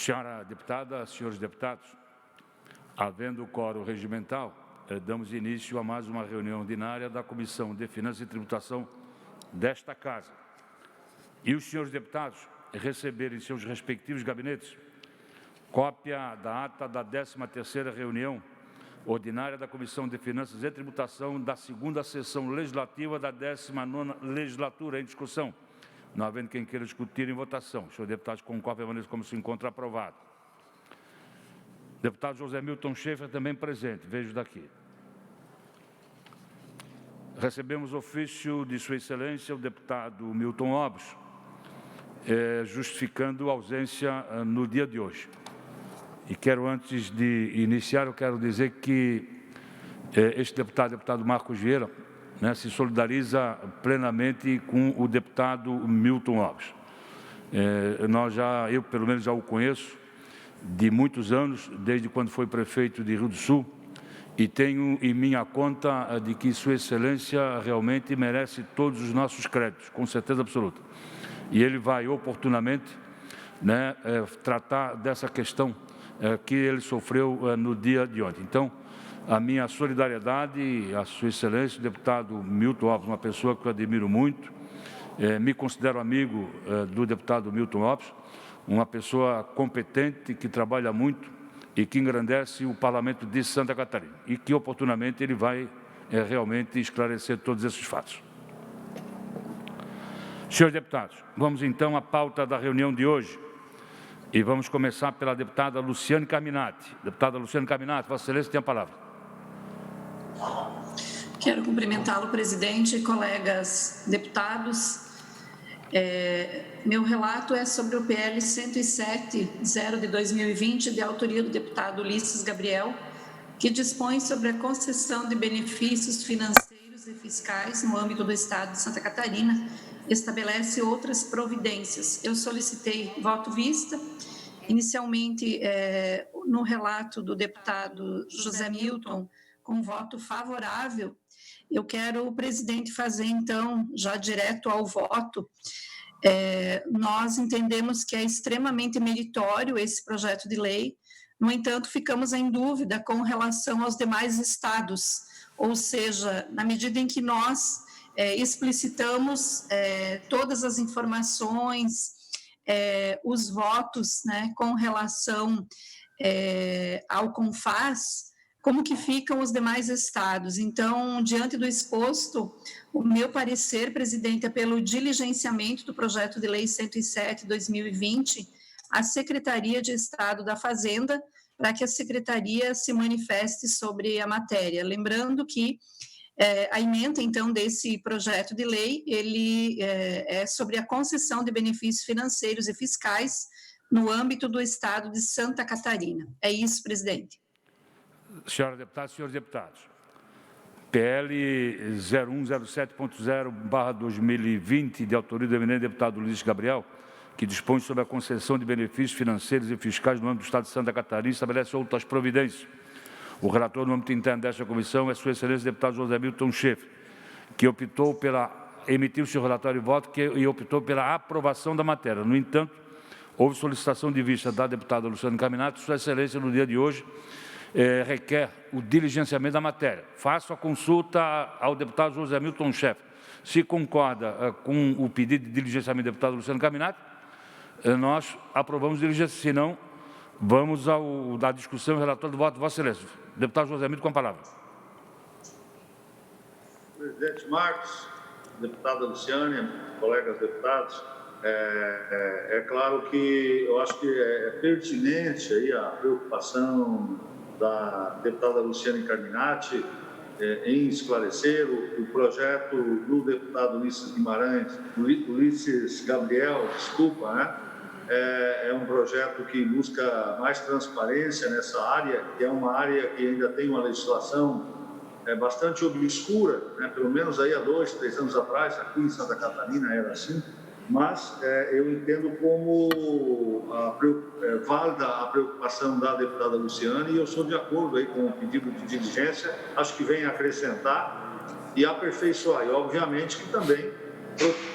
Senhora deputada, senhores deputados, havendo quórum regimental, damos início a mais uma reunião ordinária da Comissão de Finanças e Tributação desta Casa. E os senhores deputados receberem em seus respectivos gabinetes cópia da ata da 13ª reunião ordinária da Comissão de Finanças e Tributação da segunda sessão legislativa da 19ª legislatura em discussão. Não havendo quem queira discutir em votação. Senhor deputado, com cópia, permaneça como se encontra aprovado. Deputado José Milton Schaeffer, também presente, vejo daqui. Recebemos ofício de Sua Excelência, o deputado Milton Obres, justificando a ausência no dia de hoje. E quero, antes de iniciar, eu quero dizer que este deputado Marcos Vieira, se solidariza plenamente com o deputado Milton Obres. Eu, pelo menos, já o conheço de muitos anos, desde quando foi prefeito de Rio do Sul, e tenho em minha conta de que Sua Excelência realmente merece todos os nossos créditos, com certeza absoluta. E ele vai oportunamente tratar dessa questão que ele sofreu no dia de ontem. Então, a minha solidariedade à Sua Excelência, o deputado Milton Obres, uma pessoa que eu admiro muito, me considero amigo do deputado Milton Obres, uma pessoa competente, que trabalha muito e que engrandece o Parlamento de Santa Catarina e que, oportunamente, ele vai realmente esclarecer todos esses fatos. Senhores deputados, vamos então à pauta da reunião de hoje e vamos começar pela deputada Luciane Carminati. Deputada Luciane Carminati, Vossa Excelência tem a palavra. Quero cumprimentá-lo, presidente, colegas deputados. Meu relato é sobre o PL 107/0 de 2020, de autoria do deputado Ulisses Gabriel, que dispõe sobre a concessão de benefícios financeiros e fiscais no âmbito do Estado de Santa Catarina, estabelece outras providências. Eu solicitei voto vista, inicialmente no relato do deputado José Milton, com voto favorável. Eu quero, presidente, fazer, então, já direto ao voto. Nós entendemos que é extremamente meritório esse projeto de lei, no entanto, ficamos em dúvida com relação aos demais estados, ou seja, na medida em que nós explicitamos todas as informações, os votos, com relação ao CONFAS, como que ficam os demais estados. Então, diante do exposto, o meu parecer, presidente, é pelo diligenciamento do projeto de lei 107/2020 à Secretaria de Estado da Fazenda, para que a Secretaria se manifeste sobre a matéria. Lembrando que a ementa, então, desse projeto de lei, ele é sobre a concessão de benefícios financeiros e fiscais no âmbito do Estado de Santa Catarina. É isso, presidente. Senhora deputada, senhores deputados, PL 0107.0/2020, de autoria do eminente deputado Ulisses Gabriel, que dispõe sobre a concessão de benefícios financeiros e fiscais no âmbito do Estado de Santa Catarina, estabelece outras providências. O relator no âmbito interno desta comissão é Sua Excelência deputado José Milton Schaeffer, que optou emitiu seu relatório de voto e optou pela aprovação da matéria. No entanto, houve solicitação de vista da deputada Luciane Carminati. Sua Excelência, no dia de hoje, requer o diligenciamento da matéria. Faço a consulta ao deputado José Milton Schaeffer. Se concorda com o pedido de diligenciamento do deputado Luciano Carminati, nós aprovamos diligência. Se não, vamos à discussão e relatório do voto de Vossa Excelência. Deputado José Milton, com a palavra. Presidente Marcos, deputada Luciane, colegas deputados, é claro que eu acho que é pertinente aí a preocupação da deputada Luciane Carminati em esclarecer o projeto do deputado Ulisses Gabriel, é um projeto que busca mais transparência nessa área, que é uma área que ainda tem uma legislação bastante obscura, pelo menos aí há 2, 3 anos atrás, aqui em Santa Catarina era assim, mas eu entendo como válida a preocupação da deputada Luciane e eu sou de acordo aí com o pedido de diligência, acho que vem acrescentar e aperfeiçoar. E, obviamente, que também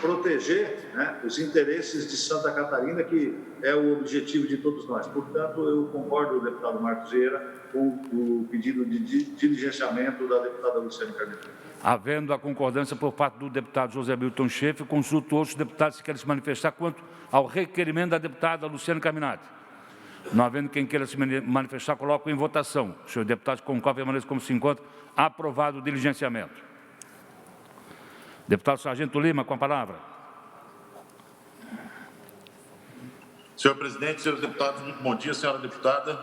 proteger, né, os interesses de Santa Catarina, que é o objetivo de todos nós. Portanto, eu concordo, deputado Marcos Vieira, com o pedido de diligenciamento da deputada Luciane Carneiro. Havendo a concordância por parte do deputado José Milton Schaeffer, consulto outros deputados que querem se manifestar quanto ao requerimento da deputada Luciane Carminati. Não havendo quem queira se manifestar, coloco em votação. Os senhores deputados concordam, permaneçam como se encontram. Aprovado o diligenciamento. Deputado Sargento Lima, com a palavra. Senhor presidente, senhores deputados, muito bom dia, senhora deputada.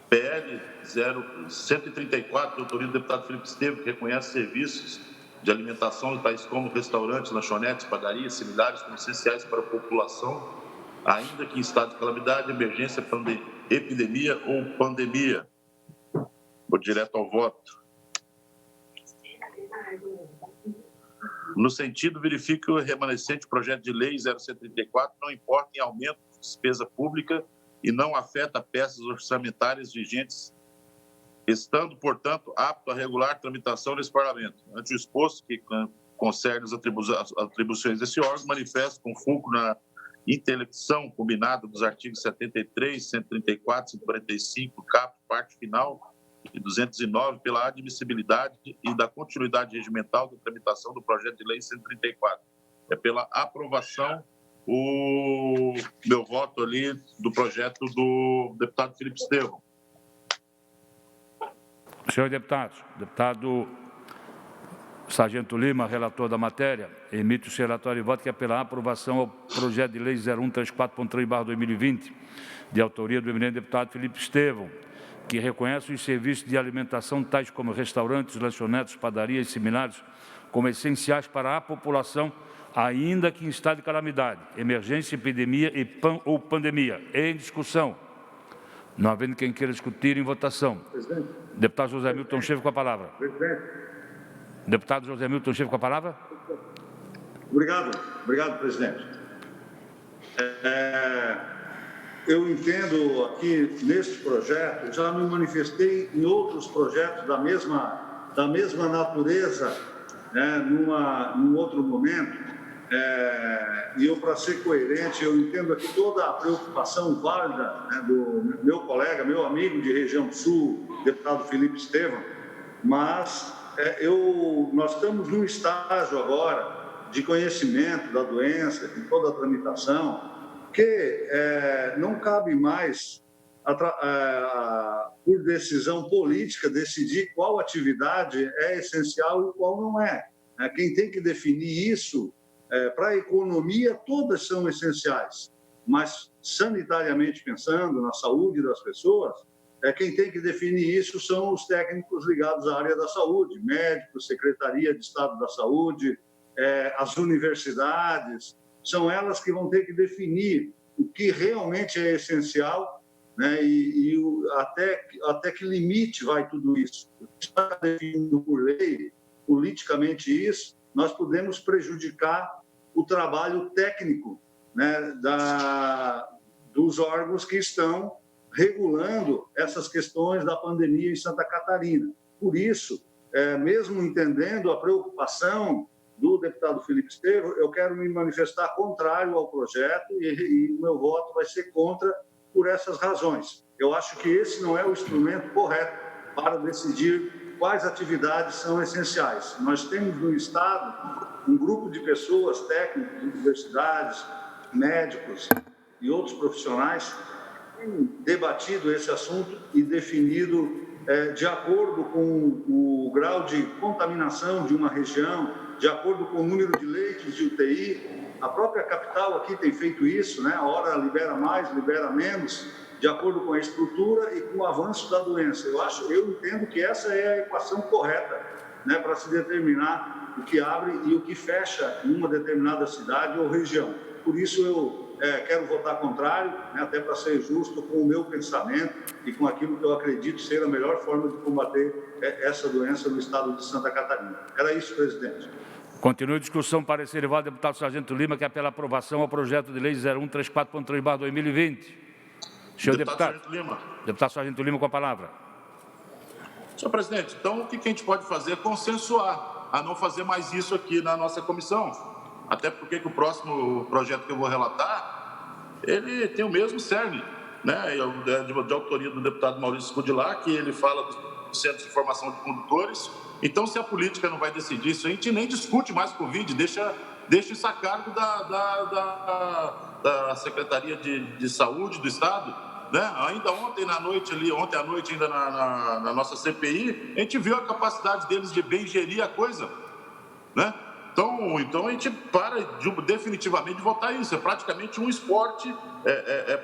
PL 0134, de autoria do deputado Felipe Estevam, que reconhece serviços de alimentação, tais como restaurantes, lanchonetes, padarias, similares, como essenciais para a população, ainda que em estado de calamidade, emergência, epidemia ou pandemia. Vou direto ao voto. No sentido, verifique que o remanescente projeto de lei 0134 não importa em aumento de despesa pública e não afeta peças orçamentárias vigentes, estando, portanto, apto a regular a tramitação nesse Parlamento. Ante o exposto que concerne as atribuições desse órgão, manifesto com fulcro na intelecção combinada dos artigos 73, 134, 145, caput, parte final, e 209, pela admissibilidade e da continuidade regimental da tramitação do projeto de lei 134. É pela aprovação o meu voto ali do projeto do deputado Felipe Estevam. Senhores deputados, deputado Sargento Lima, relator da matéria, emite o seu relatório e voto que é pela aprovação ao projeto de lei 0134.3/2020, de autoria do eminente deputado Felipe Estevam, que reconhece os serviços de alimentação, tais como restaurantes, lanchonetes, padarias e similares, como essenciais para a população, ainda que em estado de calamidade, emergência, epidemia ou pandemia. Em discussão. Não havendo quem queira discutir, em votação. Presidente. Deputado José Milton Schaeffer, com a palavra. Presidente. Deputado José Milton Schaeffer, com a palavra. Obrigado, presidente. Eu entendo aqui, neste projeto, já me manifestei em outros projetos da mesma natureza, né, num outro momento, e eu, para ser coerente, eu entendo aqui toda a preocupação válida, né, do meu colega, meu amigo de região sul, deputado Felipe Estevam, mas nós estamos num estágio agora de conhecimento da doença, de toda a tramitação, que não cabe mais, por decisão política, decidir qual atividade é essencial e qual não é. Quem tem que definir isso, para a economia, todas são essenciais, mas sanitariamente pensando, na saúde das pessoas, quem tem que definir isso são os técnicos ligados à área da saúde, médicos, Secretaria de Estado da Saúde, as universidades. São elas que vão ter que definir o que realmente é essencial, né, até que limite vai tudo isso. Está definido por lei, politicamente isso, nós podemos prejudicar o trabalho técnico, né, dos órgãos que estão regulando essas questões da pandemia em Santa Catarina. Por isso, mesmo entendendo a preocupação do deputado Felipe Estevam, eu quero me manifestar contrário ao projeto e o meu voto vai ser contra por essas razões. Eu acho que esse não é o instrumento correto para decidir quais atividades são essenciais. Nós temos no Estado um grupo de pessoas, técnicos, universidades, médicos e outros profissionais que têm debatido esse assunto e definido de acordo com o grau de contaminação de uma região, de acordo com o número de leitos de UTI. A própria capital aqui tem feito isso, né? A hora libera mais, libera menos, de acordo com a estrutura e com o avanço da doença. Eu entendo que essa é a equação correta, né, para se determinar o que abre e o que fecha em uma determinada cidade ou região. Por isso eu quero votar contrário, né, até para ser justo com o meu pensamento e com aquilo que eu acredito ser a melhor forma de combater essa doença no estado de Santa Catarina. Era isso, presidente. Continua a discussão, parecer elevado, deputado Sargento Lima, que é pela aprovação ao projeto de lei 0134.3/2020. Senhor deputado Sargento Lima. Deputado Sargento Lima, com a palavra. Senhor presidente, então o que a gente pode fazer é consensuar. a não fazer mais isso aqui na nossa comissão. Até porque que o próximo projeto que eu vou relatar, ele tem o mesmo cerne, né? De autoria do deputado Maurício Scudilá, que ele fala do Centro de Formação de Condutores. Então, se a política não vai decidir isso, a gente nem discute mais Covid, deixa isso a cargo da Secretaria de Saúde do Estado, né? Ainda ontem à noite, ainda na nossa CPI, a gente viu a capacidade deles de bem gerir a coisa, né? Então a gente para definitivamente de votar isso. É praticamente um esporte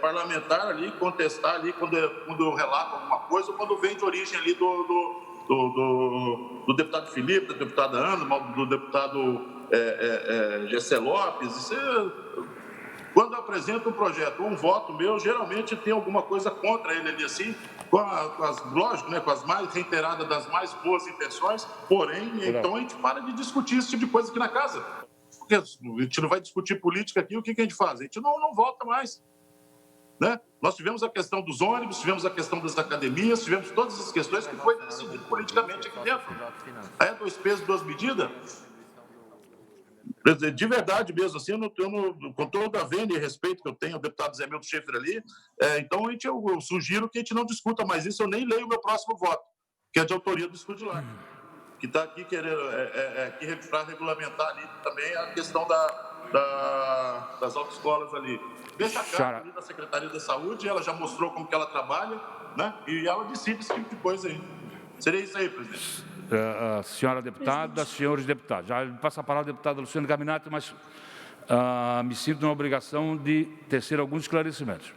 parlamentar ali, contestar ali quando eu relato alguma coisa, ou quando vem de origem ali do deputado Felipe, da deputada Ana, do deputado Gessé Lopes. Quando eu apresento um projeto, um voto meu, geralmente tem alguma coisa contra ele ali, assim, lógico, né, com as mais reiteradas das mais boas intenções, porém, então a gente para de discutir esse tipo de coisa aqui na casa. Porque a gente não vai discutir política aqui, o que a gente faz? A gente não volta mais, né? Nós tivemos a questão dos ônibus, tivemos a questão das academias, tivemos todas essas questões que foi decidido politicamente aqui dentro. Aí é 2 pesos, 2 medidas. De verdade mesmo, assim, com toda a vênia e respeito que eu tenho ao deputado Zé Milton Schaeffer ali, então eu sugiro que a gente não discuta mais isso, eu nem leio o meu próximo voto, que é de autoria do Scudilá, que está aqui querendo para regulamentar ali também a questão das autoescolas ali. Deixa a carta ali da Secretaria da Saúde, ela já mostrou como que ela trabalha, né? E ela decide esse tipo de coisa aí. Seria isso aí, presidente. Senhora deputada, senhores deputados. Já passa a palavra ao deputado Luciano Gaminati, mas me sinto na obrigação de tecer alguns esclarecimentos.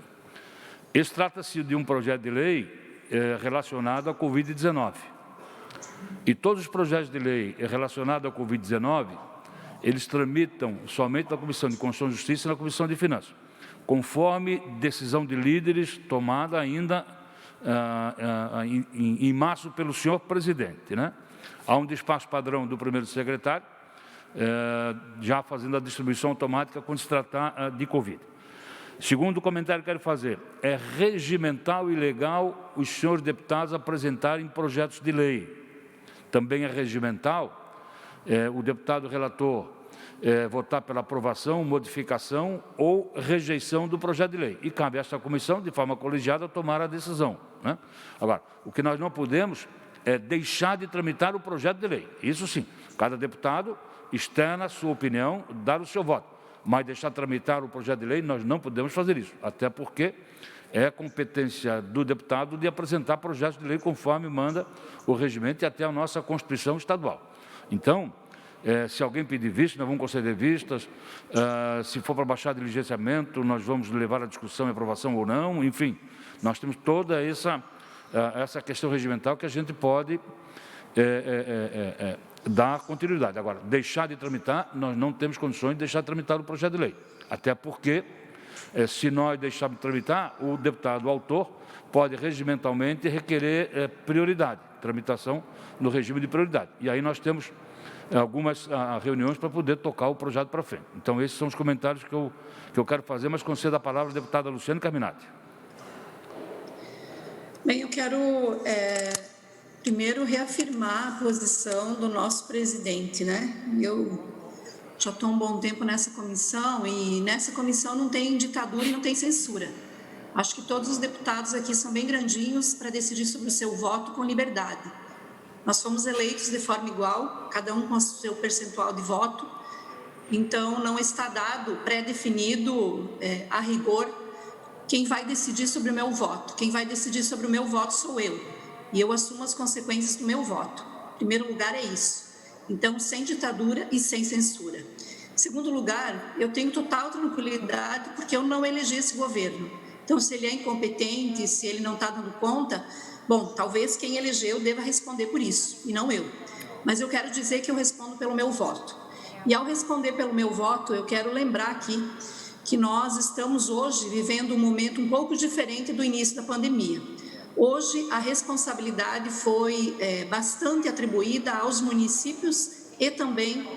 Esse trata-se de um projeto de lei relacionado à Covid-19. E todos os projetos de lei relacionados à Covid-19, eles tramitam somente na Comissão de Constituição e Justiça e na Comissão de Finanças, conforme decisão de líderes tomada ainda em março pelo senhor presidente, né? Há um despacho padrão do primeiro secretário, já fazendo a distribuição automática quando se tratar de Covid. Segundo comentário que quero fazer, é regimental e legal os senhores deputados apresentarem projetos de lei. Também é regimental o deputado relator votar pela aprovação, modificação ou rejeição do projeto de lei. E cabe a esta comissão, de forma colegiada, tomar a decisão, né? Agora, o que nós não podemos é deixar de tramitar o projeto de lei. Isso sim, cada deputado externa a sua opinião, dar o seu voto. Mas deixar tramitar o projeto de lei, nós não podemos fazer isso, até porque é competência do deputado de apresentar projetos de lei conforme manda o regimento e até a nossa Constituição estadual. Então, se alguém pedir vista, nós vamos conceder vistas. Se for para baixar diligenciamento, nós vamos levar a discussão e aprovação ou não. Enfim, nós temos toda essa questão regimental que a gente pode dar continuidade. Agora, deixar de tramitar, nós não temos condições de deixar de tramitar o projeto de lei. Até porque, se nós deixarmos de tramitar, o deputado autor pode regimentalmente requerer prioridade, tramitação no regime de prioridade. E aí nós temos algumas reuniões para poder tocar o projeto para frente. Então, esses são os comentários que eu quero fazer, mas concedo a palavra à deputada Luciane Carminati. Bem, eu quero primeiro reafirmar a posição do nosso presidente, né? Eu já estou um bom tempo nessa comissão e nessa comissão não tem ditadura e não tem censura. Acho que todos os deputados aqui são bem grandinhos para decidir sobre o seu voto com liberdade. Nós fomos eleitos de forma igual, cada um com o seu percentual de voto, então não está dado, pré-definido, a rigor, quem vai decidir sobre o meu voto. Quem vai decidir sobre o meu voto sou eu, e eu assumo as consequências do meu voto. Em primeiro lugar é isso. Então, sem ditadura e sem censura. Em segundo lugar, eu tenho total tranquilidade porque eu não elegi esse governo. Então, se ele é incompetente, se ele não está dando conta, bom, talvez quem elegeu deva responder por isso, e não eu. Mas eu quero dizer que eu respondo pelo meu voto. E ao responder pelo meu voto, eu quero lembrar aqui que nós estamos hoje vivendo um momento um pouco diferente do início da pandemia. Hoje, a responsabilidade foi bastante atribuída aos municípios e também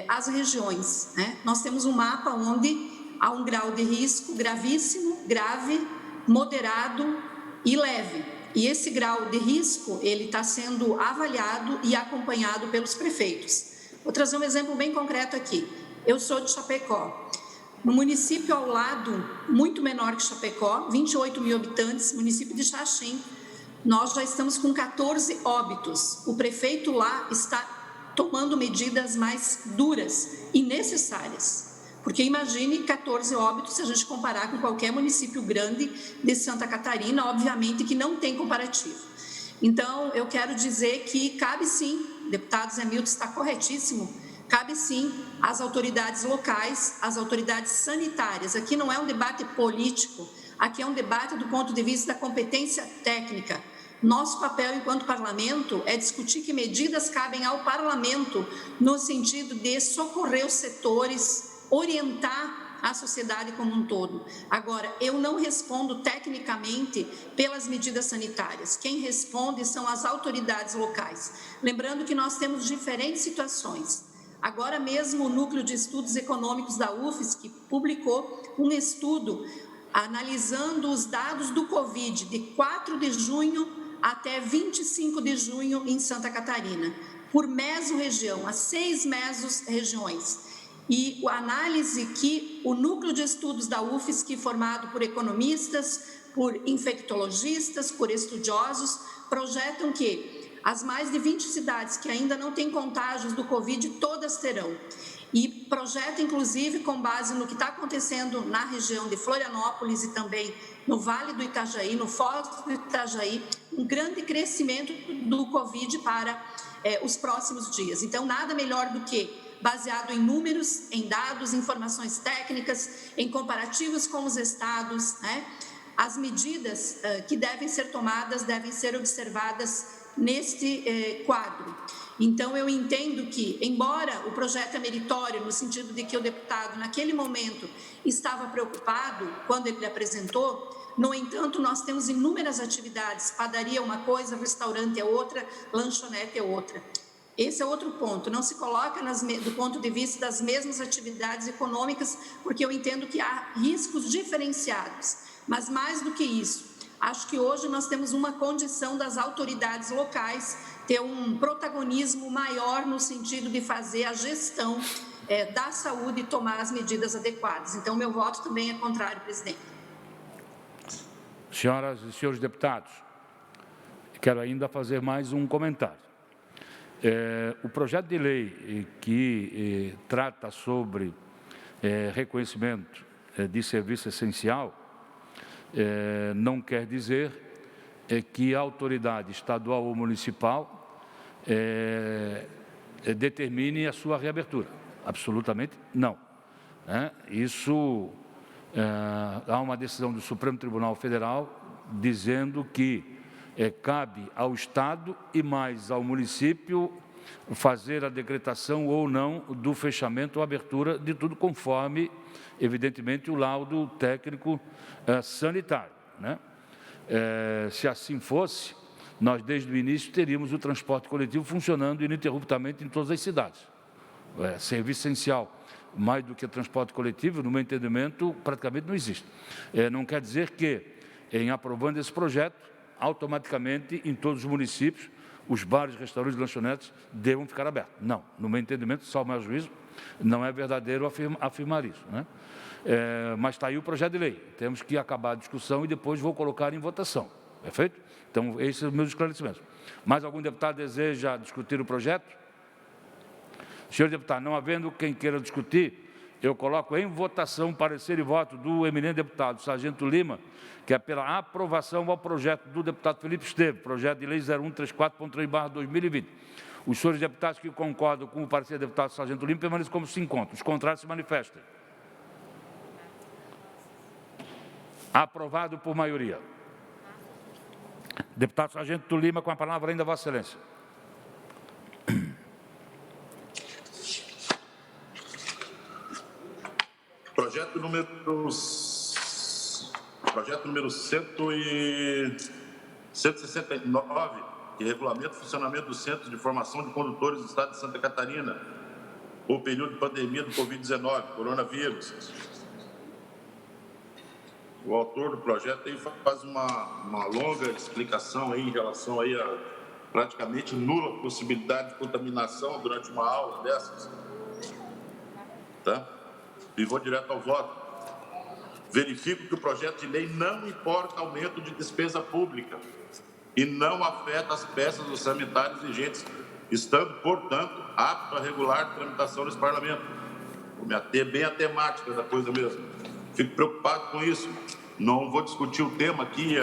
às regiões, né? Nós temos um mapa onde há um grau de risco gravíssimo, grave, moderado e leve. E esse grau de risco, ele está sendo avaliado e acompanhado pelos prefeitos. Vou trazer um exemplo bem concreto aqui. Eu sou de Chapecó. No município ao lado, muito menor que Chapecó, 28 mil habitantes, município de Xaxim, nós já estamos com 14 óbitos. O prefeito lá está tomando medidas mais duras e necessárias. Porque imagine 14 óbitos se a gente comparar com qualquer município grande de Santa Catarina, obviamente que não tem comparativo. Então, eu quero dizer que cabe sim, deputado Zé Milton está corretíssimo, cabe sim às autoridades locais, às autoridades sanitárias. Aqui não é um debate político, aqui é um debate do ponto de vista da competência técnica. Nosso papel enquanto parlamento é discutir que medidas cabem ao parlamento no sentido de socorrer os setores, orientar a sociedade como um todo. Agora, eu não respondo tecnicamente pelas medidas sanitárias. Quem responde são as autoridades locais. Lembrando que nós temos diferentes situações. Agora mesmo, o Núcleo de Estudos Econômicos da UFSC publicou um estudo analisando os dados do Covid de 4 de junho até 25 de junho em Santa Catarina, por mesorregião, as 6 mesorregiões. E a análise que o Núcleo de Estudos da UFSC, formado por economistas, por infectologistas, por estudiosos, projetam que as mais de 20 cidades que ainda não têm contágios do Covid, todas terão. E projeta, inclusive, com base no que está acontecendo na região de Florianópolis e também no Vale do Itajaí, no Foz do Itajaí, um grande crescimento do Covid para os próximos dias. Então, nada melhor do que, baseado em números, em dados, informações técnicas, em comparativos com os estados, né? As medidas que devem ser tomadas devem ser observadas neste quadro. Então, eu entendo que, embora o projeto é meritório, no sentido de que o deputado, naquele momento, estava preocupado quando ele apresentou, no entanto, nós temos inúmeras atividades, padaria é uma coisa, restaurante é outra, lanchonete é outra. Esse é outro ponto, não se coloca do ponto de vista das mesmas atividades econômicas, porque eu entendo que há riscos diferenciados, mas mais do que isso, acho que hoje nós temos uma condição das autoridades locais ter um protagonismo maior no sentido de fazer a gestão da saúde e tomar as medidas adequadas. Então, meu voto também é contrário, presidente. Senhoras e senhores deputados, quero ainda fazer mais um comentário. O projeto de lei que trata sobre reconhecimento de serviço essencial não quer dizer que a autoridade estadual ou municipal determine a sua reabertura. Absolutamente não. Isso, há uma decisão do Supremo Tribunal Federal dizendo que cabe ao Estado e mais ao município fazer a decretação ou não do fechamento ou abertura de tudo conforme, evidentemente, o laudo técnico sanitário, né? Se assim fosse, nós desde o início teríamos o transporte coletivo funcionando ininterruptamente em todas as cidades. Serviço essencial, mais do que transporte coletivo, no meu entendimento, praticamente não existe. Não quer dizer que, em aprovando esse projeto, automaticamente, em todos os municípios, os bares, restaurantes e lanchonetes devam ficar abertos. Não, no meu entendimento, salvo meu juízo, não é verdadeiro afirmar isso, né? Mas está aí o projeto de lei. Temos que acabar a discussão e depois vou colocar em votação. Perfeito? Então, esses são os meus esclarecimentos. Mais algum deputado deseja discutir o projeto? Senhor deputado, não havendo quem queira discutir, eu coloco em votação parecer e voto do eminente deputado Sargento Lima, que é pela aprovação ao projeto do deputado Felipe Esteves, projeto de lei 0134.3/2020. Os senhores deputados que concordam com o parecer do deputado Sargento Lima permaneçam como se encontram. Os contrários se manifestem. Aprovado por maioria. Deputado Sargento Lima, com a palavra ainda, Vossa Excelência. Projeto número 169, que regulamenta o funcionamento do Centro de Formação de Condutores do Estado de Santa Catarina, por período de pandemia do Covid-19, coronavírus. O autor do projeto aí faz uma longa explicação aí em relação aí a praticamente nula possibilidade de contaminação durante uma aula dessas. Tá? E vou direto ao voto. Verifico que o projeto de lei não importa aumento de despesa pública e não afeta as peças orçamentárias vigentes, estando, portanto, apto a regular a tramitação nesse parlamento. Vou me ater bem à temática da coisa mesmo. Fico preocupado com isso. Não vou discutir o tema aqui,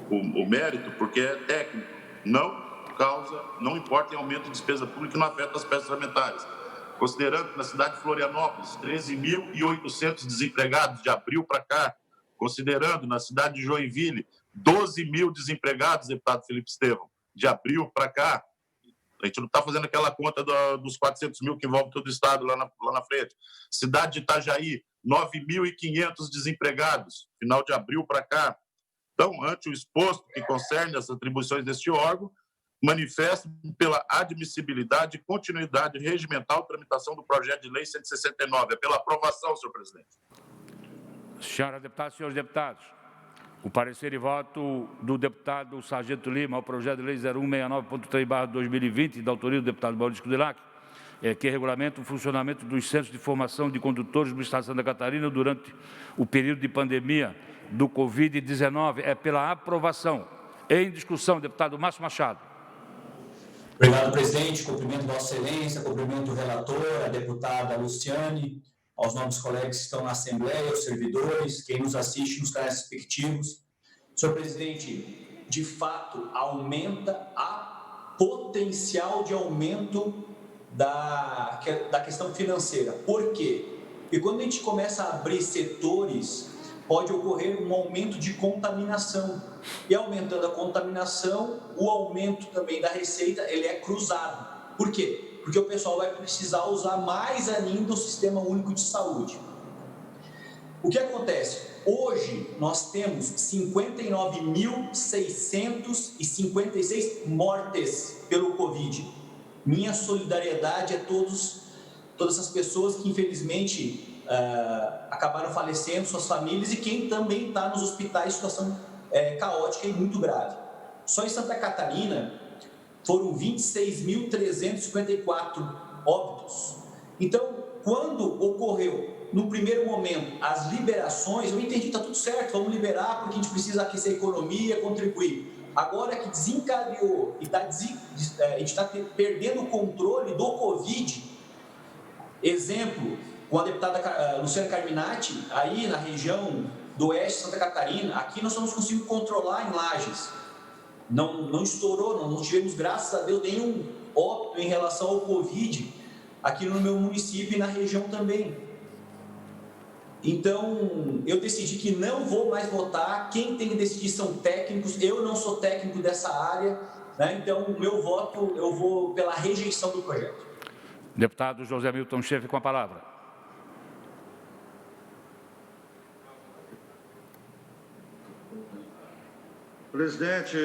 o mérito, porque é técnico. Não importa em aumento de despesa pública e não afeta as peças orçamentárias. Considerando que na cidade de Florianópolis, 13.800 desempregados de abril para cá, considerando na cidade de Joinville, 12 mil desempregados, deputado Felipe Estevão, de abril para cá, a gente não está fazendo aquela conta dos 400 mil que envolve todo o estado lá na frente. Cidade de Itajaí, 9.500 desempregados, final de abril para cá. Então, ante o exposto que concerne as atribuições deste órgão, manifesto pela admissibilidade e continuidade regimental de tramitação do projeto de lei 169. É pela aprovação, senhor presidente. Senhora deputada, senhores deputados, o parecer e voto do deputado Sargento Lima ao projeto de lei 0169.3/2020, da autoria do deputado Maurício Kudelak, que regulamenta o funcionamento dos centros de formação de condutores do Estado de Santa Catarina durante o período de pandemia do Covid-19. É pela aprovação. Em discussão, deputado Márcio Machado. Obrigado, presidente. Cumprimento Vossa Excelência, cumprimento o relator, a deputada Luciane, aos novos colegas que estão na Assembleia, os servidores, quem nos assiste nos canais respectivos. Senhor presidente, de fato, aumenta a potencial de aumento da questão financeira. Por quê? Porque quando a gente começa a abrir setores, pode ocorrer um aumento de contaminação. E aumentando a contaminação, o aumento também da receita, ele é cruzado. Por quê? Porque o pessoal vai precisar usar mais ainda o Sistema Único de Saúde. O que acontece? Hoje, nós temos 59.656 mortes pelo Covid. Minha solidariedade a todas as pessoas que, infelizmente, acabaram falecendo, suas famílias, e quem também está nos hospitais em situação caótica e muito grave. Só em Santa Catarina foram 26.354 óbitos. Então, quando ocorreu, no primeiro momento, as liberações, eu entendi, está tudo certo, vamos liberar porque a gente precisa aquecer a economia, contribuir. Agora que desencadeou e a gente está perdendo o controle do Covid, exemplo, com a deputada Luciana Carminati, aí na região do oeste de Santa Catarina, aqui nós estamos conseguindo controlar em Lages. Não estourou, não tivemos, graças a Deus, nenhum óbito em relação ao Covid aqui no meu município e na região também. Então, eu decidi que não vou mais votar. Quem tem que decidir são técnicos. Eu não sou técnico dessa área, né? Então, o meu voto, eu vou pela rejeição do projeto. Deputado José Milton Schaeffer, com a palavra. Presidente,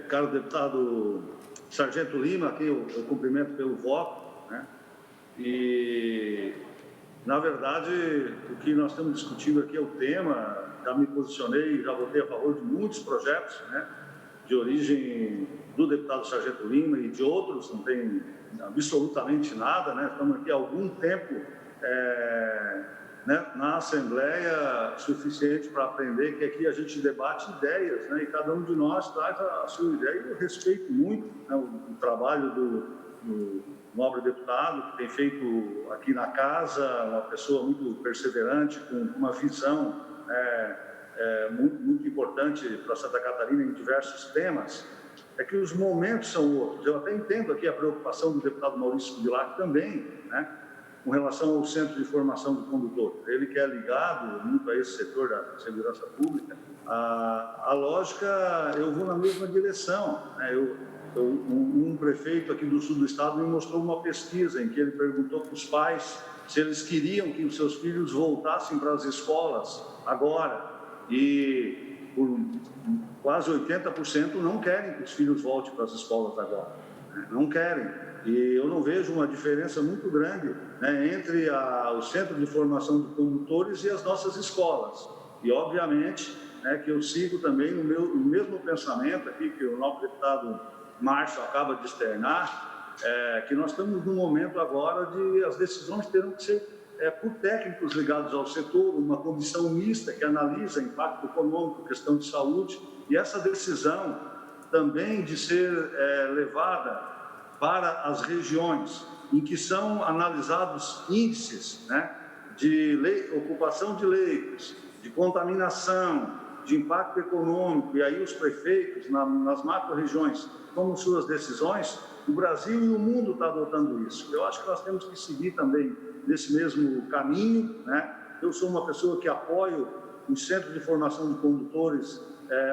caro deputado Sargento Lima, aqui eu cumprimento pelo voto, né? E, na verdade, o que nós estamos discutindo aqui é o tema. Já me posicionei, já votei a favor de muitos projetos, né, de origem do deputado Sargento Lima e de outros, não tem absolutamente nada, né? Estamos aqui há algum tempo né, na Assembleia, suficiente para aprender que aqui a gente debate ideias, né, e cada um de nós traz a sua ideia. Eu respeito muito, né, o trabalho do nobre deputado, que tem feito aqui na casa, uma pessoa muito perseverante, com uma visão muito importante para Santa Catarina em diversos temas. É que os momentos são outros. Eu até entendo aqui a preocupação do deputado Maurício Kudelak também, né, com relação ao Centro de Formação do Condutor. Ele que é ligado muito a esse setor da segurança pública. A lógica, eu vou na mesma direção, né? Um prefeito aqui do sul do estado me mostrou uma pesquisa em que ele perguntou para os pais se eles queriam que os seus filhos voltassem para as escolas agora, e por quase 80% não querem que os filhos voltem para as escolas agora, né? Não querem. E eu não vejo uma diferença muito grande, né, entre o Centro de Formação de Condutores e as nossas escolas. E, obviamente, que eu sigo também no mesmo pensamento aqui que o nosso deputado Márcio acaba de externar, que nós estamos num momento agora de as decisões terão que ser por técnicos ligados ao setor, uma comissão mista que analisa impacto econômico, questão de saúde, e essa decisão também de ser levada para as regiões em que são analisados índices, de ocupação de leitos, de contaminação, de impacto econômico, e aí os prefeitos, nas macro-regiões, tomam suas decisões. O Brasil e o mundo estão adotando isso. Eu acho que nós temos que seguir também nesse mesmo caminho. Eu sou uma pessoa que apoio o Centro de Formação de Condutores,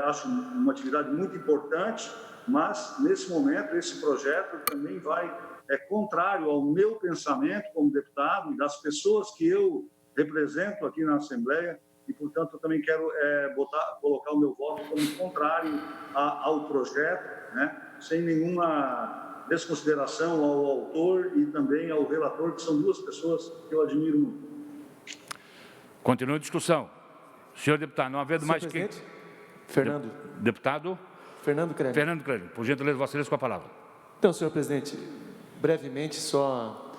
acho uma atividade muito importante, mas, nesse momento, esse projeto também é contrário ao meu pensamento como deputado e das pessoas que eu represento aqui na Assembleia, e, portanto, eu também quero colocar o meu voto como contrário ao projeto, sem nenhuma desconsideração ao autor e também ao relator, que são duas pessoas que eu admiro muito. Continua a discussão. Senhor deputado, não havendo mais que... Fernando. Deputado? Fernando Crânio. Fernando Crânio. Por gentileza, Vossa Excelência, com a palavra. Então, senhor presidente, brevemente só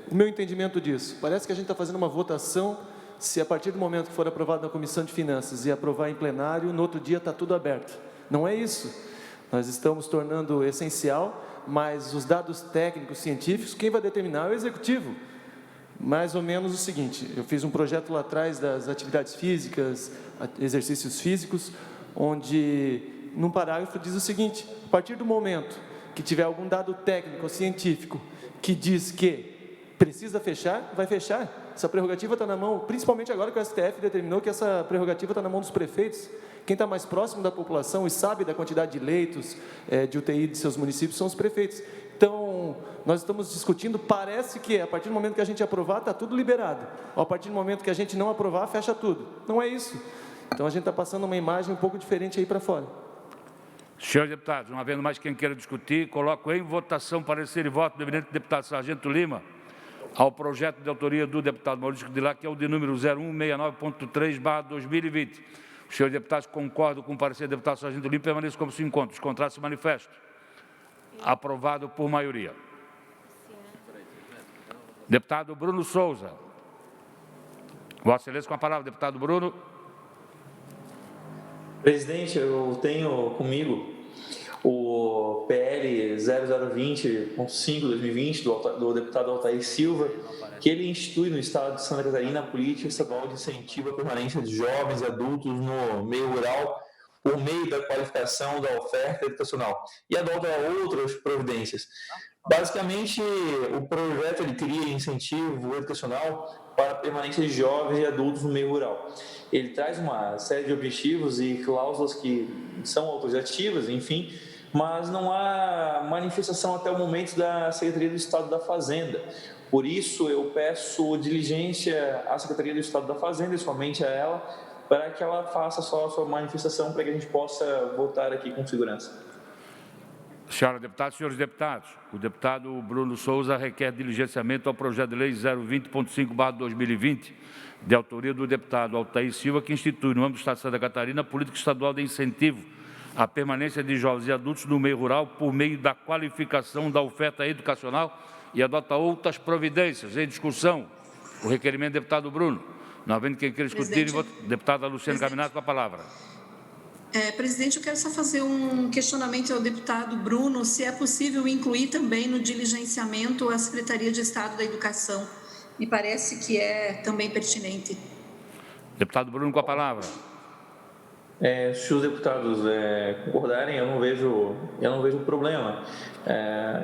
o meu entendimento disso. Parece que a gente está fazendo uma votação, se a partir do momento que for aprovado na Comissão de Finanças e aprovar em plenário, no outro dia está tudo aberto. Não é isso. Nós estamos tornando essencial, mas os dados técnicos, científicos, quem vai determinar é o Executivo. Mais ou menos o seguinte, eu fiz um projeto lá atrás das atividades físicas, exercícios físicos, onde, num parágrafo, diz o seguinte: a partir do momento que tiver algum dado técnico ou científico que diz que precisa fechar, vai fechar. Essa prerrogativa está na mão, principalmente agora que o STF determinou que essa prerrogativa está na mão dos prefeitos. Quem está mais próximo da população e sabe da quantidade de leitos de UTI de seus municípios são os prefeitos. Então, nós estamos discutindo, parece que a partir do momento que a gente aprovar, está tudo liberado. A partir do momento que a gente não aprovar, fecha tudo. Não é isso. Então, a gente está passando uma imagem um pouco diferente aí para fora. Senhores deputados, não havendo mais quem queira discutir, coloco em votação parecer e voto do eminente deputado Sargento Lima ao projeto de autoria do deputado Maurício Cadillac, que é o de número 0169.3/2020. Os senhores deputados concordam com o parecer do deputado Sargento Lima, permaneçam como se encontra. Os contrários se manifestam. Aprovado por maioria. Deputado Bruno Souza. Vossa Excelência, com a palavra, deputado Bruno. Presidente, eu tenho comigo o PL 0020.5/2020 do deputado Altair Silva, que ele institui no Estado de Santa Catarina a política estadual de incentivo à permanência de jovens e adultos no meio rural por meio da qualificação da oferta educacional e adota outras providências. Basicamente, o projeto ele cria incentivo educacional para a permanência de jovens e adultos no meio rural. Ele traz uma série de objetivos e cláusulas que são autorizativas, enfim, mas não há manifestação até o momento da Secretaria do Estado da Fazenda. Por isso, eu peço diligência à Secretaria do Estado da Fazenda, e somente a ela, para que ela faça só a sua manifestação, para que a gente possa votar aqui com segurança. Senhora deputada, senhores deputados, o deputado Bruno Souza requer diligenciamento ao projeto de lei 020.5/2020, de autoria do deputado Altair Silva, que institui, no âmbito do Estado de Santa Catarina, a política estadual de incentivo à permanência de jovens e adultos no meio rural por meio da qualificação da oferta educacional e adota outras providências. Em discussão, o requerimento do deputado Bruno. Não havendo quem queira discutir, deputada Luciana Caminado, com a palavra. Presidente, eu quero só fazer um questionamento ao deputado Bruno, se é possível incluir também no diligenciamento a Secretaria de Estado da Educação. Me parece que é também pertinente. Deputado Bruno, com a palavra. Se os deputados concordarem, eu não vejo problema.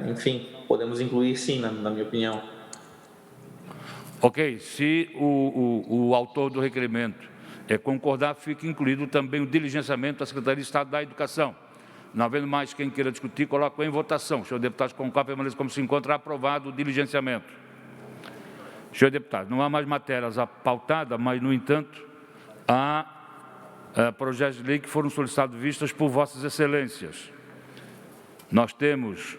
Enfim, podemos incluir sim, na minha opinião. Ok, se o autor do requerimento concordar, fica incluído também o diligenciamento da Secretaria de Estado da Educação. Não havendo mais quem queira discutir, coloco em votação. Senhor deputado, concordam, permaneça como se encontra, aprovado o diligenciamento. Senhor deputado, não há mais matérias pautadas, mas, no entanto, há projetos de lei que foram solicitados vistas por Vossas Excelências. Nós temos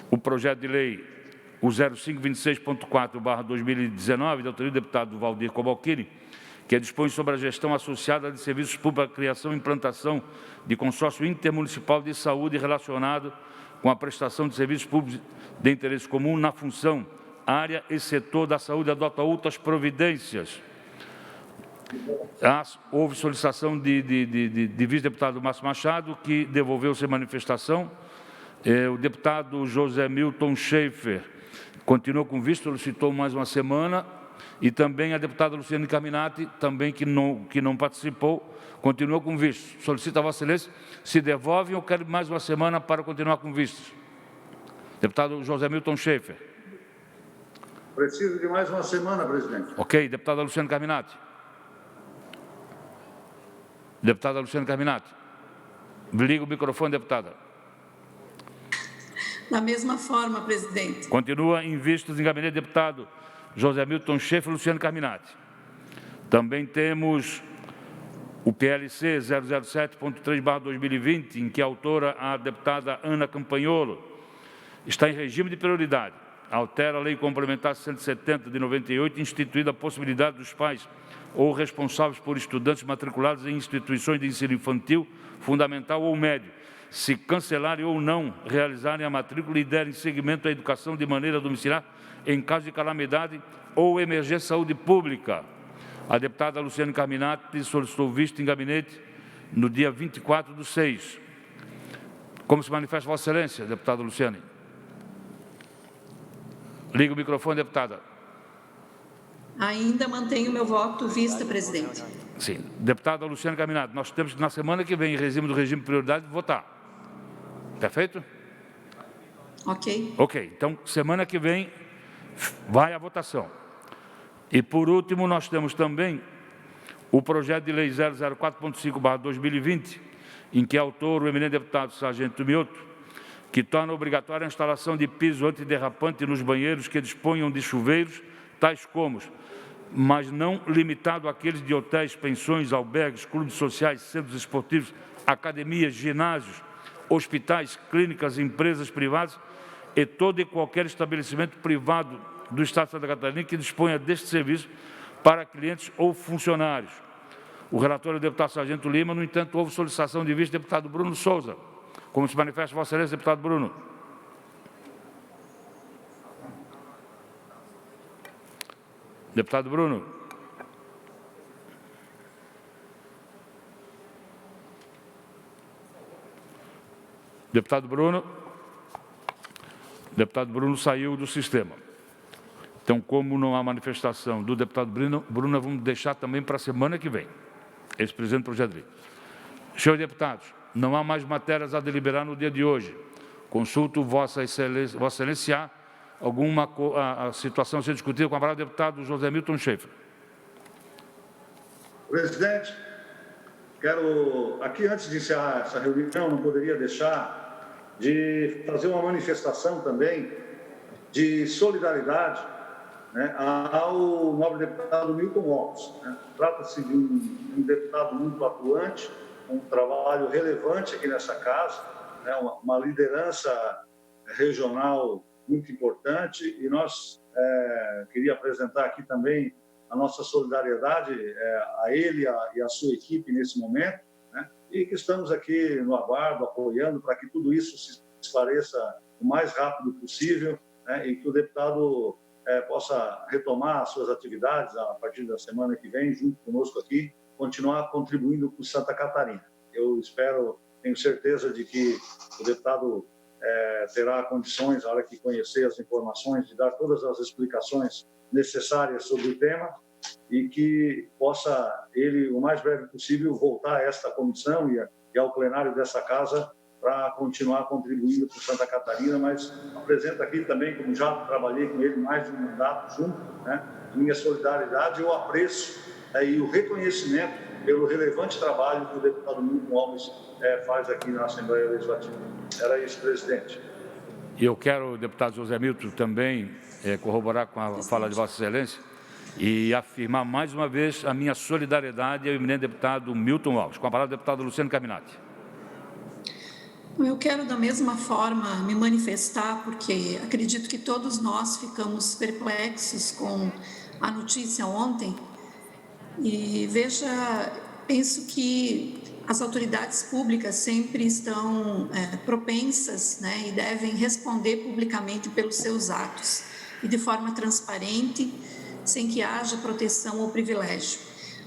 o projeto de lei, o 0526.4/2019, da autoria do deputado Valdir Cobalcini, que dispõe sobre a gestão associada de serviços públicos, a criação e implantação de consórcio intermunicipal de saúde relacionado com a prestação de serviços públicos de interesse comum na função, área e setor da saúde, adota outras providências. Houve solicitação de vice-deputado Márcio Machado, que devolveu sem manifestação. O deputado José Milton Schaefer continuou com visto, solicitou mais uma semana. E também a deputada Luciane Carminati, também que não participou, continuou com visto. Solicita a Vossa Excelência se devolve ou quer mais uma semana para continuar com visto. Deputado José Milton Schaefer. Preciso de mais uma semana, presidente. Ok. Deputada Luciane Carminati. Deputada Luciane Carminati. Liga o microfone, deputada. Da mesma forma, presidente. Continua em vistos em gabinete deputado José Milton Schaefer e Luciane Carminati. Também temos o PLC 007.3/2020, em que a autora, a deputada Ana Campanholo, está em regime de prioridade. Altera a Lei Complementar 170 de 98, instituída a possibilidade dos pais ou responsáveis por estudantes matriculados em instituições de ensino infantil, fundamental ou médio, se cancelarem ou não realizarem a matrícula e derem seguimento à educação de maneira domiciliar em caso de calamidade ou emergência de saúde pública. A deputada Luciane Carminati solicitou visto em gabinete no dia 24/6. Como se manifesta Vossa Excelência, deputada Luciane? Liga o microfone, deputada. Ainda mantenho meu voto vista, presidente. Sim. Deputada Luciane Carminati, nós temos que, na semana que vem, em regime de prioridade, votar. Perfeito? Ok. Ok. Então, semana que vem, vai à votação. E, por último, nós temos também o projeto de lei 004.5/2020, em que é autor o eminente deputado Sargento Mioto, que torna obrigatória a instalação de piso antiderrapante nos banheiros que disponham de chuveiros, tais como, mas não limitado àqueles de hotéis, pensões, albergues, clubes sociais, centros esportivos, academias, ginásios, hospitais, clínicas, empresas privadas e todo e qualquer estabelecimento privado do Estado de Santa Catarina que disponha deste serviço para clientes ou funcionários. O relator é o deputado Sargento Lima, no entanto, houve solicitação de visto do deputado Bruno Souza. Como se manifesta Vossa Excelência, deputado Bruno? Deputado Bruno. Deputado Bruno. Deputado Bruno saiu do sistema. Então, como não há manifestação do deputado Bruno, vamos deixar também para a semana que vem. Ex-presidente do projeto de lei. Senhores deputados, não há mais matérias a deliberar no dia de hoje. Consulto Vossa Excelência se há alguma a situação a ser discutida com a palavra do deputado José Milton Schaefer. Presidente, quero, aqui antes de encerrar essa reunião, não poderia deixar de fazer uma manifestação também de solidariedade, né, ao nobre deputado Milton Lopes. Né? Trata-se de um deputado muito atuante, um trabalho relevante aqui nessa casa, né, uma liderança regional muito importante, e nós queria apresentar aqui também a nossa solidariedade a ele e a sua equipe nesse momento, né, e que estamos aqui no aguardo, apoiando para que tudo isso se esclareça o mais rápido possível, né, e que o deputado possa retomar as suas atividades a partir da semana que vem, junto conosco aqui, continuar contribuindo com Santa Catarina. Eu espero, tenho certeza de que o deputado terá condições, na hora que conhecer as informações, de dar todas as explicações necessárias sobre o tema e que possa ele, o mais breve possível, voltar a esta comissão e ao plenário dessa casa para continuar contribuindo com Santa Catarina, mas apresento aqui também, como já trabalhei com ele mais de um mandato junto, né, minha solidariedade, o apreço e o reconhecimento pelo relevante trabalho que o deputado Milton Alves faz aqui na Assembleia Legislativa. Era isso, presidente. E eu quero, deputado José Milton, também corroborar com a fala de Vossa Excelência e afirmar mais uma vez a minha solidariedade ao eminente deputado Milton Alves. Com a palavra, deputado Luciane Carminati. Eu quero, da mesma forma, me manifestar, porque acredito que todos nós ficamos perplexos com a notícia ontem. E veja, penso que as autoridades públicas sempre estão propensas, né, e devem responder publicamente pelos seus atos, e de forma transparente, sem que haja proteção ou privilégio.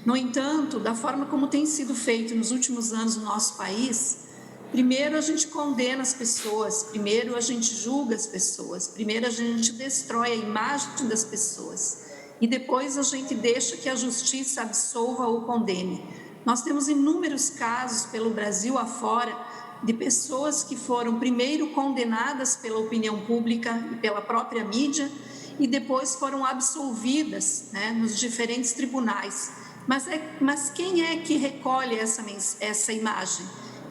No entanto, da forma como tem sido feito nos últimos anos no nosso país, primeiro a gente condena as pessoas, primeiro a gente julga as pessoas, primeiro a gente destrói a imagem das pessoas e depois a gente deixa que a justiça absolva ou condene. Nós temos inúmeros casos pelo Brasil afora de pessoas que foram primeiro condenadas pela opinião pública e pela própria mídia e depois foram absolvidas, né, nos diferentes tribunais. Mas quem é que recolhe essa imagem?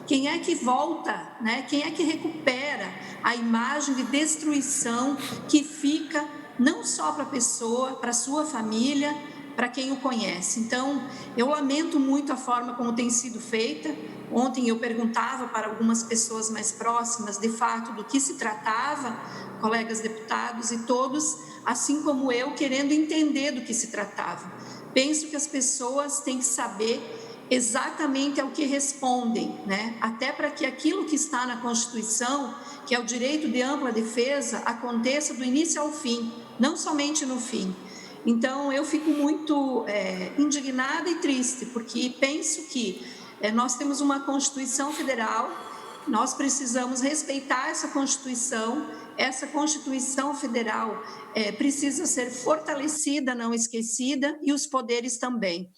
Quem é que volta, né? Quem é que recupera a imagem de destruição que fica não só para a pessoa, para a sua família, para quem o conhece? Então, eu lamento muito a forma como tem sido feita. Ontem eu perguntava para algumas pessoas mais próximas, de fato, do que se tratava, colegas deputados, e todos, assim como eu, querendo entender do que se tratava. Penso que as pessoas têm que saber exatamente ao que respondem, né? Até para que aquilo que está na Constituição, que é o direito de ampla defesa, aconteça do início ao fim, não somente no fim. Então, eu fico muito indignada e triste, porque penso que nós temos uma Constituição Federal, nós precisamos respeitar essa Constituição Federal precisa ser fortalecida, não esquecida, e os poderes também.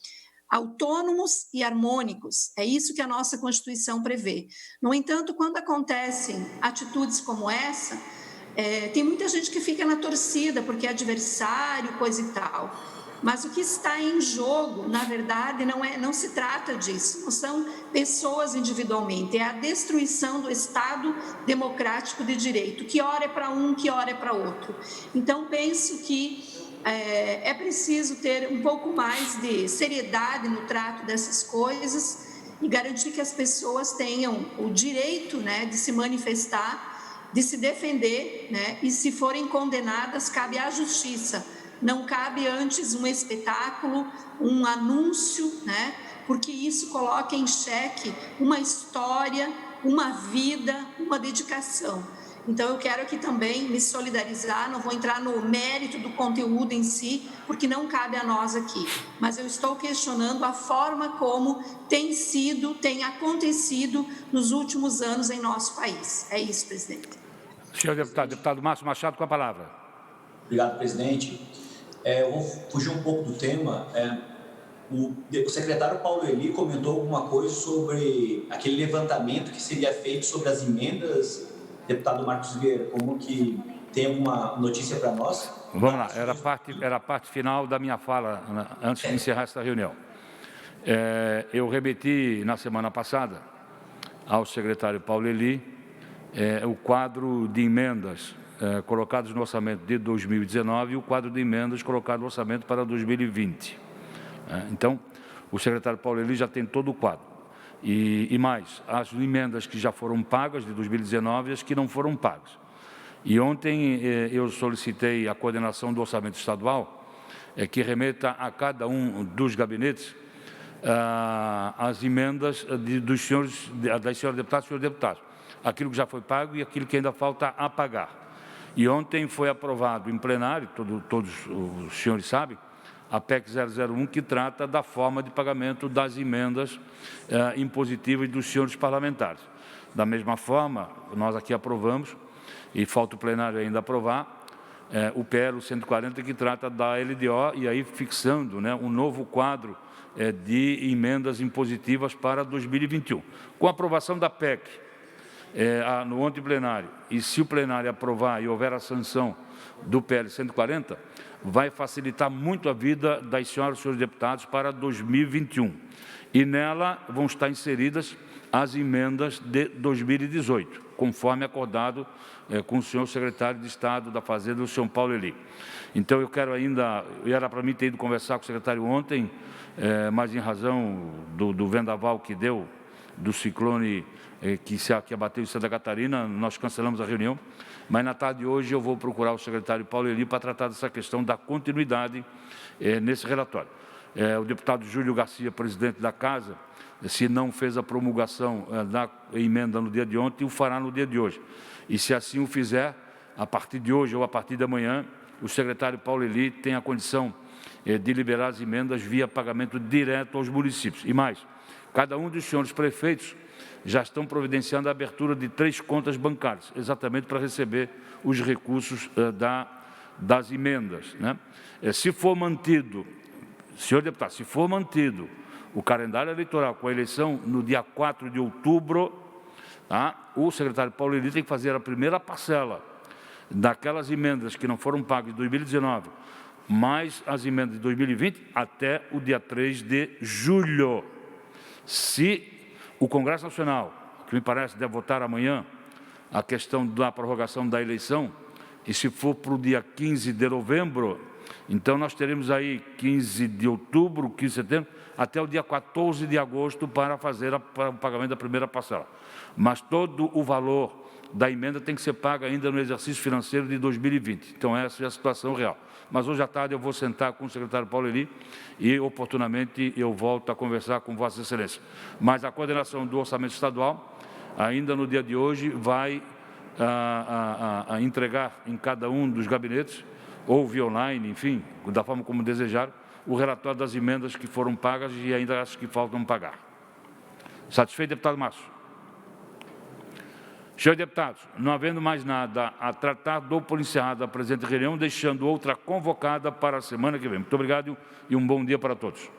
Autônomos e harmônicos, é isso que a nossa Constituição prevê. No entanto, quando acontecem atitudes como essa, tem muita gente que fica na torcida porque é adversário, coisa e tal. Mas o que está em jogo, na verdade, não se trata disso, não são pessoas individualmente, é a destruição do Estado democrático de direito, que ora é para um, que ora é para outro. Então, penso que é preciso ter um pouco mais de seriedade no trato dessas coisas e garantir que as pessoas tenham o direito, né, de se manifestar, de se defender, né, e se forem condenadas, cabe à justiça. Não cabe antes um espetáculo, um anúncio, né? Porque isso coloca em xeque uma história, uma vida, uma dedicação. Então, eu quero aqui também me solidarizar, não vou entrar no mérito do conteúdo em si, porque não cabe a nós aqui. Mas eu estou questionando a forma como tem acontecido nos últimos anos em nosso país. É isso, presidente. Senhor deputado, deputado Márcio Machado, com a palavra. Obrigado, presidente. Eu vou fugir um pouco do tema. O secretário Paulo Eli comentou alguma coisa sobre aquele levantamento que seria feito sobre as emendas. Deputado Marcos Vieira, como que tem alguma notícia para nós? Vamos lá, era a parte final da minha fala, né, antes de encerrar esta reunião. Eu remeti na semana passada ao secretário Paulo Eli o quadro de emendas colocados no orçamento de 2019 e o quadro de emendas colocado no orçamento para 2020. Então, o secretário Paulo Eli já tem todo o quadro. E mais, as emendas que já foram pagas de 2019 e as que não foram pagas. E ontem eu solicitei à coordenação do orçamento estadual que remeta a cada um dos gabinetes as emendas das senhoras deputadas e senhores deputados. Aquilo que já foi pago e aquilo que ainda falta a pagar. E ontem foi aprovado em plenário, todos os senhores sabem, a PEC 001, que trata da forma de pagamento das emendas impositivas dos senhores parlamentares. Da mesma forma, nós aqui aprovamos, e falta o plenário ainda aprovar, o PL 140, que trata da LDO, e aí fixando, né, um novo quadro de emendas impositivas para 2021. Com a aprovação da PEC, no ontem plenário, e se o plenário aprovar e houver a sanção do PL 140, vai facilitar muito a vida das senhoras e senhores deputados para 2021. E nela vão estar inseridas as emendas de 2018, conforme acordado com o senhor secretário de Estado da Fazenda, o senhor Paulo Eli. Então, eu quero ainda, era para mim ter ido conversar com o secretário ontem, mas em razão do vendaval que deu do ciclone que abateu em Santa Catarina, nós cancelamos a reunião, mas na tarde de hoje eu vou procurar o secretário Paulo Eli para tratar dessa questão da continuidade nesse relatório. O deputado Júlio Garcia, presidente da Casa, se não fez a promulgação da emenda no dia de ontem, o fará no dia de hoje. E se assim o fizer, a partir de hoje ou a partir de amanhã, o secretário Paulo Eli tem a condição de liberar as emendas via pagamento direto aos municípios. E mais, cada um dos senhores prefeitos já estão providenciando a abertura de 3 contas bancárias, exatamente para receber os recursos das emendas, né? Se for mantido, senhor deputado, se for mantido o calendário eleitoral com a eleição no dia 4 de outubro, o secretário Paulo Eli tem que fazer a primeira parcela daquelas emendas que não foram pagas em 2019, mais as emendas de 2020 até o dia 3 de julho. Se o Congresso Nacional, que me parece deve votar amanhã, a questão da prorrogação da eleição, e se for para o dia 15 de novembro, então nós teremos aí 15 de outubro, 15 de setembro, até o dia 14 de agosto para fazer o pagamento da primeira parcela. Mas todo o valor da emenda tem que ser pago ainda no exercício financeiro de 2020. Então, essa é a situação real. Mas hoje à tarde eu vou sentar com o secretário Paulo Eli e, oportunamente, eu volto a conversar com Vossa Excelência. Mas a coordenação do orçamento estadual, ainda no dia de hoje, vai entregar em cada um dos gabinetes, ou via online, enfim, da forma como desejar, o relatório das emendas que foram pagas e ainda as que faltam pagar. Satisfeito, deputado Márcio? Senhores deputados, não havendo mais nada a tratar, dou por encerrada a presente reunião, deixando outra convocada para a semana que vem. Muito obrigado e um bom dia para todos.